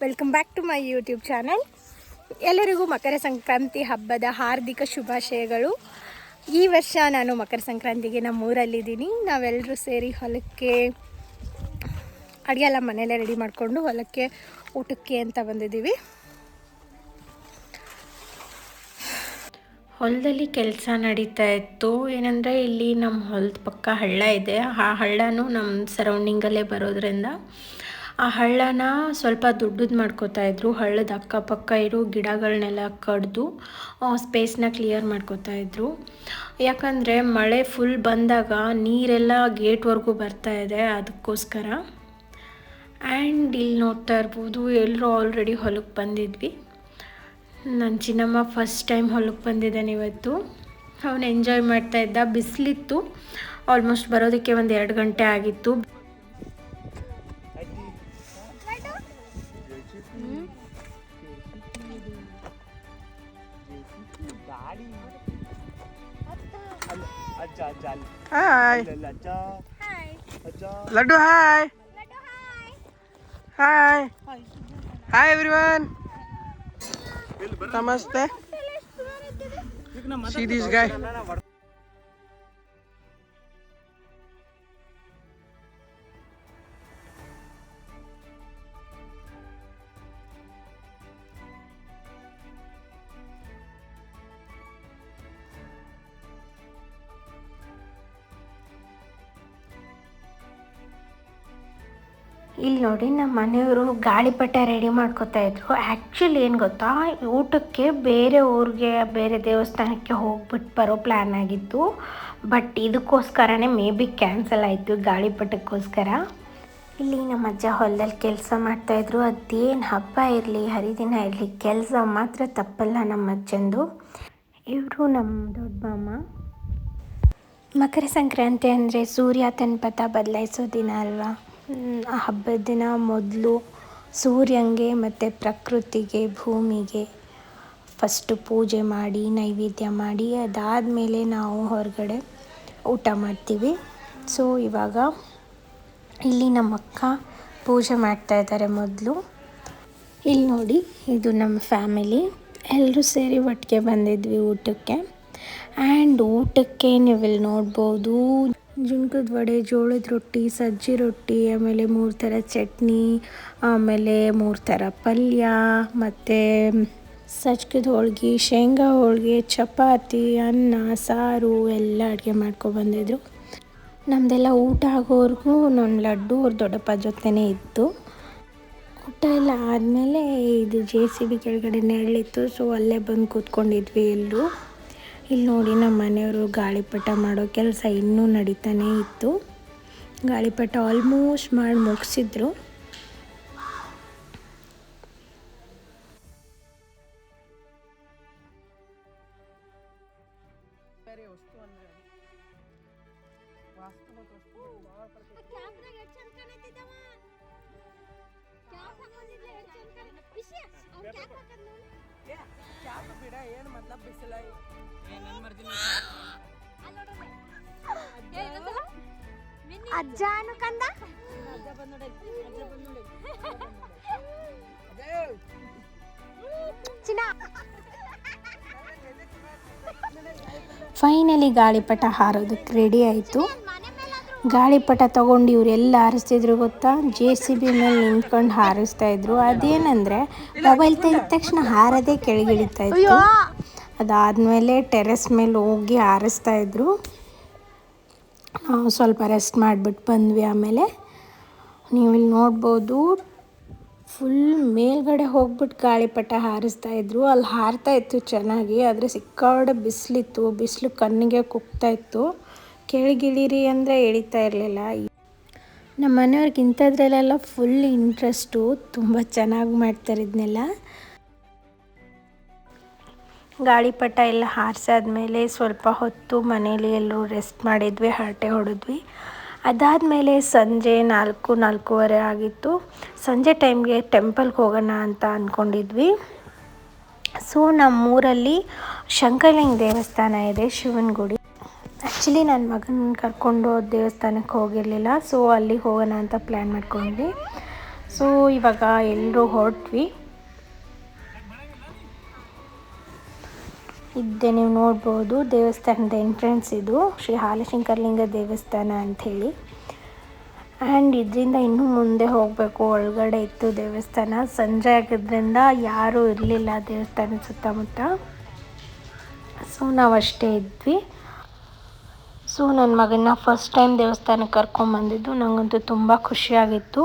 Welcome back to my YouTube channel. ಎಲ್ಲರಿಗೂ ಮಕರ ಸಂಕ್ರಾಂತಿ ಹಬ್ಬದ ಹಾರ್ದಿಕ ಶುಭಾಶಯಗಳು. ಈ ವರ್ಷ ನಾನು ಮಕರ ಸಂಕ್ರಾಂತಿಗೆ ನಮ್ಮೂರಲ್ಲಿದ್ದೀನಿ. ನಾವೆಲ್ಲರೂ ಸೇರಿ ಹೊಲಕ್ಕೆ ಅಡುಗೆ ಎಲ್ಲ ಮನೆಯಲ್ಲೇ ರೆಡಿ ಮಾಡಿಕೊಂಡು ಹೊಲಕ್ಕೆ ಊಟಕ್ಕೆ ಅಂತ ಬಂದಿದ್ದೀವಿ. ಹೊಲದಲ್ಲಿ ಕೆಲಸ ನಡೀತಾ ಇತ್ತು. ಏನಂದರೆ ಇಲ್ಲಿ ನಮ್ಮ ಹೊಲದ ಪಕ್ಕ ಹಳ್ಳ ಇದೆ. ಆ ಹಳ್ಳನೂ ನಮ್ಮ ಸರೌಂಡಿಂಗಲ್ಲೇ ಬರೋದ್ರಿಂದ ಆ ಹಳ್ಳನ ಸ್ವಲ್ಪ ದೊಡ್ಡದು ಮಾಡ್ಕೋತಾ ಇದ್ರು. ಹಳ್ಳದ ಅಕ್ಕಪಕ್ಕ ಇರೋ ಗಿಡಗಳನ್ನೆಲ್ಲ ಕಡಿದು ಸ್ಪೇಸ್ನ ಕ್ಲಿಯರ್ ಮಾಡ್ಕೋತಾ ಇದ್ರು. ಯಾಕಂದರೆ ಮಳೆ ಫುಲ್ ಬಂದಾಗ ನೀರೆಲ್ಲ ಗೇಟ್ವರೆಗೂ ಬರ್ತಾ ಇದೆ, ಅದಕ್ಕೋಸ್ಕರ. ಆ್ಯಂಡ್ ಇಲ್ಲಿ ನೋಡ್ತಾ ಇರ್ಬೋದು, ಎಲ್ಲರೂ ಆಲ್ರೆಡಿ ಹೊಲಕ್ಕೆ ಬಂದಿದ್ವಿ. ನನ್ನ ಚಿನ್ನಮ್ಮ ಫಸ್ಟ್ ಟೈಮ್ ಹೊಲಕ್ಕೆ ಬಂದಿದ್ದಾನೆ ಇವತ್ತು. ಅವನು ಎಂಜಾಯ್ ಮಾಡ್ತಾ ಇದ್ದ. ಬಿಸಿಲಿತ್ತು, ಆಲ್ಮೋಸ್ಟ್ ಬರೋದಕ್ಕೆ ಒಂದು 2 ಗಂಟೆ ಆಗಿತ್ತು. Hi laddu, hi hi hi everyone, ನಮಸ್ತೆ. See this guy. ಇಲ್ಲಿ ನೋಡಿ, ನಮ್ಮ ಮನೆಯವರು ಗಾಳಿಪಟ ರೆಡಿ ಮಾಡ್ಕೋತಾ ಇದ್ರು. ಆ್ಯಕ್ಚುಲಿ ಏನು ಗೊತ್ತಾ, ಊಟಕ್ಕೆ ಬೇರೆ ಊರಿಗೆ, ಬೇರೆ ದೇವಸ್ಥಾನಕ್ಕೆ ಹೋಗ್ಬಿಟ್ಟು ಬರೋ ಪ್ಲ್ಯಾನ್ ಆಗಿತ್ತು. ಬಟ್ ಇದಕ್ಕೋಸ್ಕರನೇ ಮೇ ಬಿ ಕ್ಯಾನ್ಸಲ್ ಆಯಿತು, ಗಾಳಿಪಟಕ್ಕೋಸ್ಕರ. ಇಲ್ಲಿ ನಮ್ಮ ಅಜ್ಜ ಹೊಲದಲ್ಲಿ ಕೆಲಸ ಮಾಡ್ತಾಯಿದ್ರು. ಅದೇನು ಹಬ್ಬ ಇರಲಿ, ಹರಿದಿನ ಇರಲಿ, ಕೆಲಸ ಮಾತ್ರ ತಪ್ಪಲ್ಲ ನಮ್ಮ ಅಜ್ಜಂದು. ಇವರು ನಮ್ಮ ದೊಡ್ಡ ಮಾಮ. ಮಕರ ಸಂಕ್ರಾಂತಿ ಅಂದರೆ ಸೂರ್ಯ ತನ್ನ ಪಥ ಬದಲಾಯಿಸೋ ದಿನ ಅಲ್ವಾ. ಆ ಹಬ್ಬದ ದಿನ ಮೊದಲು ಸೂರ್ಯನಿಗೆ ಮತ್ತು ಪ್ರಕೃತಿಗೆ, ಭೂಮಿಗೆ ಫಸ್ಟು ಪೂಜೆ ಮಾಡಿ, ನೈವೇದ್ಯ ಮಾಡಿ, ಅದಾದಮೇಲೆ ನಾವು ಹೊರಗಡೆ ಊಟ ಮಾಡ್ತೀವಿ. ಸೊ ಇವಾಗ ಇಲ್ಲಿ ನಮ್ಮ ಅಕ್ಕ ಪೂಜೆ ಮಾಡ್ತಾಯಿದ್ದಾರೆ ಮೊದಲು. ಇಲ್ಲಿ ನೋಡಿ, ಇದು ನಮ್ಮ ಫ್ಯಾಮಿಲಿ ಎಲ್ಲರೂ ಸೇರಿ ಒಟ್ಟಿಗೆ ಬಂದಿದ್ವಿ ಊಟಕ್ಕೆ. ಆ್ಯಂಡ್ ಊಟಕ್ಕೆ ನೀವಿಲ್ಲಿ ನೋಡ್ಬೋದು, ಜುಣ್ಕದ ವಡೆ, ಜೋಳದ ರೊಟ್ಟಿ, ಸಜ್ಜಿ ರೊಟ್ಟಿ, ಆಮೇಲೆ 3 ಥರ ಚಟ್ನಿ, ಆಮೇಲೆ 3 ಥರ ಪಲ್ಯ, ಮತ್ತು ಸಜ್ಜಕದ ಹೋಳ್ಗೆ, ಶೇಂಗಾ ಹೋಳ್ಗೆ, ಚಪಾತಿ, ಅನ್ನ, ಸಾರು ಎಲ್ಲ ಅಡುಗೆ ಮಾಡ್ಕೊಬಂದಿದ್ರು. ನಮ್ಮದೆಲ್ಲ ಊಟ ಆಗೋವರೆಗೂ ನನ್ನ ಲಡ್ಡು ಅವ್ರ ದೊಡ್ಡಪ್ಪ ಜೊತೆನೇ ಇತ್ತು. ಊಟ ಎಲ್ಲ ಆದಮೇಲೆ ಇದು JCB ಕೆಳಗಡೆ ನೆರಳಿತ್ತು, ಸೊ ಅಲ್ಲೇ ಬಂದು ಕೂತ್ಕೊಂಡಿದ್ವಿ ಎಲ್ಲರೂ. ಇಲ್ಲಿ ನೋಡಿ, ನಮ್ಮ ಮನೆಯವರು ಗಾಳಿಪಟ ಮಾಡೋ ಕೆಲಸ ಇನ್ನೂ ನಡೀತಾನೇ ಇತ್ತು. ಗಾಳಿಪಟ ಆಲ್ಮೋಸ್ಟ್ ಮಾಡಿ ಮುಗಿಸಿದ್ರು. ಅಜ್ಜ ಕಂದ ಫೈನಲಿ ಗಾಳಿಪಟ ಹಾರೋದಕ್ಕೆ ರೆಡಿ ಆಯಿತು. ಗಾಳಿಪಟ ತೊಗೊಂಡು ಇವರೆಲ್ಲ ಹಾರಿಸ್ತಿದ್ರು ಗೊತ್ತಾ, JCB ಮೇಲೆ ನಿಂತ್ಕೊಂಡು ಹಾರಿಸ್ತಾಯಿದ್ರು. ಅದೇನೆಂದರೆ ಮೊಬೈಲ್ ತೆಗೆದ ತಕ್ಷಣ ಹಾರದೇ ಕೆಳಗಿಳಿತಾ ಇತ್ತು. ಅದಾದಮೇಲೆ ಟೆರೆಸ್ ಮೇಲೆ ಹೋಗಿ ಹಾರಿಸ್ತಾಯಿದ್ರು. ನಾವು ಸ್ವಲ್ಪ ರೆಸ್ಟ್ ಮಾಡಿಬಿಟ್ಟು ಬಂದ್ವಿ. ಆಮೇಲೆ ನೀವು ಇಲ್ಲಿ ನೋಡ್ಬೋದು, ಫುಲ್ ಮೇಲ್ಗಡೆ ಹೋಗ್ಬಿಟ್ಟು ಗಾಳಿಪಟ ಹಾರಿಸ್ತಾಯಿದ್ರು. ಅಲ್ಲಿ ಹಾರ್ತಾಯಿತ್ತು ಚೆನ್ನಾಗಿ, ಆದರೆ ಸಿಕ್ಕಾಪಟ್ಟೆ ಬಿಸಿಲಿತ್ತು. ಬಿಸಿಲು ಕಣ್ಣಿಗೆ ಕುಗ್ತಾಯಿತ್ತು. ಕೆಳಗಿಳಿರಿ ಅಂದರೆ ಎಳಿತಾ ಇರಲಿಲ್ಲ. ನಮ್ಮ ಮನೆಯವ್ರಿಗೆ ಇಂಥದ್ರಲ್ಲೆಲ್ಲ ಫುಲ್ ಇಂಟ್ರೆಸ್ಟು, ತುಂಬ ಚೆನ್ನಾಗಿ ಮಾಡ್ತಾರೆ ಇದನ್ನೆಲ್ಲ. ಗಾಳಿಪಟ ಎಲ್ಲ ಹಾರಿಸಾದ್ಮೇಲೆ ಸ್ವಲ್ಪ ಹೊತ್ತು ಮನೇಲಿ ಎಲ್ಲರೂ ರೆಸ್ಟ್ ಮಾಡಿದ್ವಿ, ಹರಟೆ ಹೊಡೆದ್ವಿ. ಅದಾದಮೇಲೆ ಸಂಜೆ 4-4:30 ಆಗಿತ್ತು. ಸಂಜೆ ಟೈಮ್ಗೆ ಟೆಂಪಲ್ಗೆ ಹೋಗೋಣ ಅಂತ ಅಂದ್ಕೊಂಡಿದ್ವಿ. ಸೊ ನಮ್ಮೂರಲ್ಲಿ ಶಂಕರಲಿಂಗ ದೇವಸ್ಥಾನ ಇದೆ, ಶಿವನ ಗುಡಿ. ಆ್ಯಕ್ಚುಲಿ ನನ್ನ ಮಗನ ಕರ್ಕೊಂಡು ದೇವಸ್ಥಾನಕ್ಕೆ ಹೋಗಿರಲಿಲ್ಲ, ಸೊ ಅಲ್ಲಿಗೆ ಹೋಗೋಣ ಅಂತ ಪ್ಲ್ಯಾನ್ ಮಾಡ್ಕೊಂಡ್ವಿ. ಸೊ ಇವಾಗ ಎಲ್ಲರೂ ಹೊರಟ್ವಿ. ಇದ್ದೆ ನೀವು ನೋಡ್ಬೋದು ದೇವಸ್ಥಾನದ ಎಂಟ್ರೆನ್ಸ್ ಇದು ಶ್ರೀ ಹಾಲಶಂಕರಲಿಂಗ ದೇವಸ್ಥಾನ ಅಂಥೇಳಿ. ಆ್ಯಂಡ್ ಇದರಿಂದ ಇನ್ನೂ ಮುಂದೆ ಹೋಗಬೇಕು, ಒಳಗಡೆ ಇತ್ತು ದೇವಸ್ಥಾನ. ಸಂಜೆ ಆಗಿದ್ದರಿಂದ ಯಾರೂ ಇರಲಿಲ್ಲ ದೇವಸ್ಥಾನದ ಸುತ್ತಮುತ್ತ. ಸೊ ನಾವು ಅಷ್ಟೇ ಇದ್ವಿ. ಸೊ ನನ್ನ ಮಗನ ಫಸ್ಟ್ ಟೈಮ್ ದೇವಸ್ಥಾನಕ್ಕೆ ಕರ್ಕೊಂಬಂದಿದ್ದು ನನಗಂತೂ ತುಂಬ ಖುಷಿಯಾಗಿತ್ತು.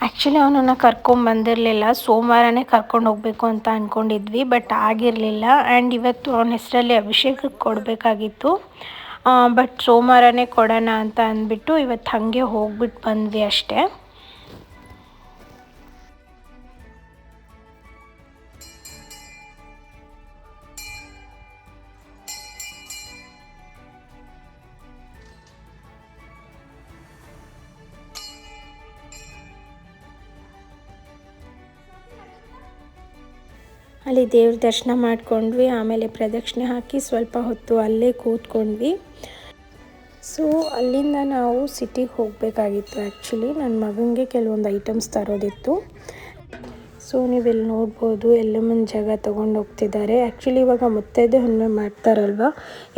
ಆ್ಯಕ್ಚುಲಿ ಅವನನ್ನು ಕರ್ಕೊಂಬಂದಿರಲಿಲ್ಲ, ಸೋಮವಾರನೇ ಕರ್ಕೊಂಡು ಹೋಗಬೇಕು ಅಂತ ಅಂದ್ಕೊಂಡಿದ್ವಿ, ಬಟ್ ಆಗಿರಲಿಲ್ಲ. ಆ್ಯಂಡ್ ಇವತ್ತು ಅವನ ಹೆಸರಲ್ಲಿ ಅಭಿಷೇಕಕ್ಕೆ ಕೊಡಬೇಕಾಗಿತ್ತು, ಬಟ್ ಸೋಮವಾರನೇ ಕೊಡೋಣ ಅಂತ ಅಂದ್ಬಿಟ್ಟು ಇವತ್ತು ಹಾಗೆ ಹೋಗ್ಬಿಟ್ಟು ಬಂದ್ವಿ ಅಷ್ಟೇ. ಅಲ್ಲಿ ದೇವ್ರ ದರ್ಶನ ಮಾಡ್ಕೊಂಡ್ವಿ. ಆಮೇಲೆ ಪ್ರದಕ್ಷಿಣೆ ಹಾಕಿ ಸ್ವಲ್ಪ ಹೊತ್ತು ಅಲ್ಲೇ ಕೂತ್ಕೊಂಡ್ವಿ. ಸೊ ಅಲ್ಲಿಂದ ನಾವು ಸಿಟಿಗೆ ಹೋಗಬೇಕಾಗಿತ್ತು. ಆ್ಯಕ್ಚುಲಿ ನನ್ನ ಮಗನಿಗೆ ಕೆಲವೊಂದು ಐಟಮ್ಸ್ ತರೋದಿತ್ತು. ಸೊ ನೀವಿಲ್ಲಿ ನೋಡ್ಬೋದು ಎಲ್ಲಮ್ಮನ ಜಾಗ ತೊಗೊಂಡು ಹೋಗ್ತಿದ್ದಾರೆ. ಆ್ಯಕ್ಚುಲಿ ಇವಾಗ ಮುತ್ತೈದೆ ಹುಣ್ಣಿಮೆ ಮಾಡ್ತಾರಲ್ವ,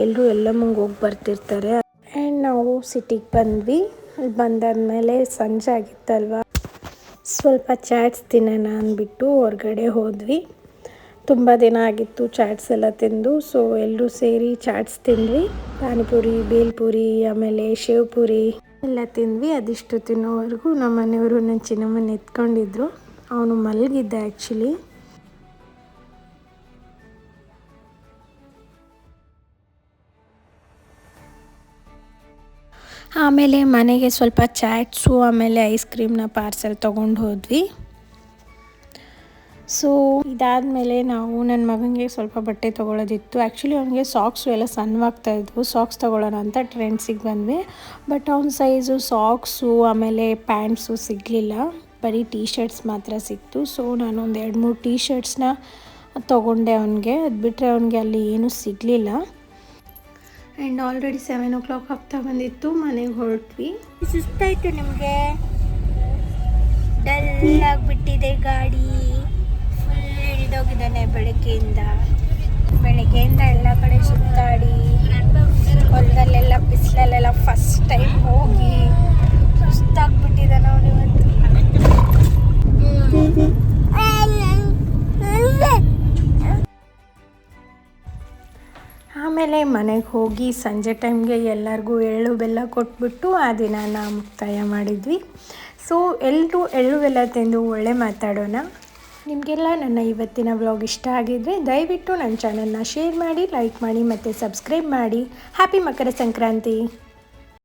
ಎಲ್ಲರೂ ಎಲ್ಲಮ್ಮಂಗೆ ಹೋಗಿ ಬರ್ತಿರ್ತಾರೆ. ಆ್ಯಂಡ್ ನಾವು ಸಿಟಿಗೆ ಬಂದ್ವಿ. ಅಲ್ಲಿ ಬಂದಾದಮೇಲೆ ಸಂಜೆ ಆಗಿತ್ತಲ್ವ, ಸ್ವಲ್ಪ ಚಾಟ್ಸ್ ತಿನ್ನೋಣ ಅಂದ್ಬಿಟ್ಟು ಹೊರಗಡೆ ಹೋದ್ವಿ. ತುಂಬ ದಿನ ಆಗಿತ್ತು ಚಾಟ್ಸ್ ಎಲ್ಲ ತಿಂದು. ಸೊ ಎಲ್ಲರೂ ಸೇರಿ ಚಾಟ್ಸ್ ತಿಂದ್ವಿ. ಪಾನಿಪುರಿ, ಬೇಲ್ಪುರಿ, ಆಮೇಲೆ ಶೇವ್ ಪುರಿ ಎಲ್ಲ ತಿಂದ್ವಿ. ಅದಿಷ್ಟು ತಿನ್ನೋವರೆಗೂ ನಮ್ಮ ಮನೆಯವರು ನನ್ನ ಚಿನ್ನಮ್ಮನ ಎತ್ಕೊಂಡಿದ್ರು. ಅವನು ಮಲಗಿದ್ದ ಆ್ಯಕ್ಚುಲಿ. ಆಮೇಲೆ ಮನೆಗೆ ಸ್ವಲ್ಪ ಚಾಟ್ಸು ಆಮೇಲೆ ಐಸ್ ಕ್ರೀಮ್ನ ಪಾರ್ಸೆಲ್ ತೊಗೊಂಡು ಹೋದ್ವಿ. ಸೊ ಇದಾದಮೇಲೆ ನಾವು ನನ್ನ ಮಗನಿಗೆ ಸ್ವಲ್ಪ ಬಟ್ಟೆ ತೊಗೊಳೋದಿತ್ತು. ಆ್ಯಕ್ಚುಲಿ ಅವನಿಗೆ ಸಾಕ್ಸು ಎಲ್ಲ ಸಣ್ಣವಾಗ್ತಾಯಿದ್ವು. ಸಾಕ್ಸ್ ತೊಗೊಳ್ಳೋಣ ಅಂತ ಟ್ರೆಂಡ್ಸಿಗೆ ಬಂದ್ವಿ, ಬಟ್ ಅವನ ಸೈಜು ಸಾಕ್ಸು ಆಮೇಲೆ ಪ್ಯಾಂಟ್ಸು ಸಿಗಲಿಲ್ಲ, ಬರೀ ಟೀ ಶರ್ಟ್ಸ್ ಮಾತ್ರ ಸಿಕ್ತು. ಸೊ ನಾನೊಂದು 2-3 ಟೀ ಶರ್ಟ್ಸ್ನ ತೊಗೊಂಡೆ ಅವನಿಗೆ. ಅದು ಬಿಟ್ಟರೆ ಅವನಿಗೆ ಅಲ್ಲಿ ಏನೂ ಸಿಗಲಿಲ್ಲ. ಆ್ಯಂಡ್ ಆಲ್ರೆಡಿ 7 o'clock ಆಗ್ತಾ ಬಂದಿತ್ತು. ಮನೆಗೆ ಹೊರಟ್ವಿ. ಸುಸ್ತಾಯಿತು ನಿಮಗೆ? ಡಲ್ ಆಗಿಬಿಟ್ಟಿದೆ ಗಾಡಿ, ಫುಲ್ ಇಳಿದೋಗಿದ್ದಾನೆ ಬೆಳಗ್ಗೆಯಿಂದ ಎಲ್ಲ ಕಡೆ ಸುತ್ತಾಡಿ, ಹೊಲದಲ್ಲೆಲ್ಲ ಬಿಸಿಲಲ್ಲೆಲ್ಲ ಫಸ್ಟ್ ಟೈಮ್ ಹೋಗಿ ಸುಸ್ತಾಗ್ಬಿಟ್ಟಿದ್ದಾನೆ ಅವನು ಇವತ್ತು. ಆಮೇಲೆ ಮನೆಗೆ ಹೋಗಿ ಸಂಜೆ ಟೈಮ್ಗೆ ಎಲ್ಲರಿಗೂ ಎಳ್ಳು ಬೆಲ್ಲ ಕೊಟ್ಬಿಟ್ಟು ಆ ದಿನಾನ ಮುಕ್ತಾಯ ಮಾಡಿದ್ವಿ. ಸೊ ಎಲ್ಲರೂ ಎಳ್ಳು ಬೆಲ್ಲ ತಿಂದು ಒಳ್ಳೆ ಮಾತಾಡೋಣ. ನಿಮಗೆಲ್ಲ ನನ್ನ ಇವತ್ತಿನ ವ್ಲಾಗ್ ಇಷ್ಟ ಆಗಿದ್ದರೆ ದಯವಿಟ್ಟು ನನ್ನ ಚಾನಲ್ನ ಶೇರ್ ಮಾಡಿ, ಲೈಕ್ ಮಾಡಿ ಮತ್ತು ಸಬ್ಸ್ಕ್ರೈಬ್ ಮಾಡಿ. ಹ್ಯಾಪಿ ಮಕರ ಸಂಕ್ರಾಂತಿ.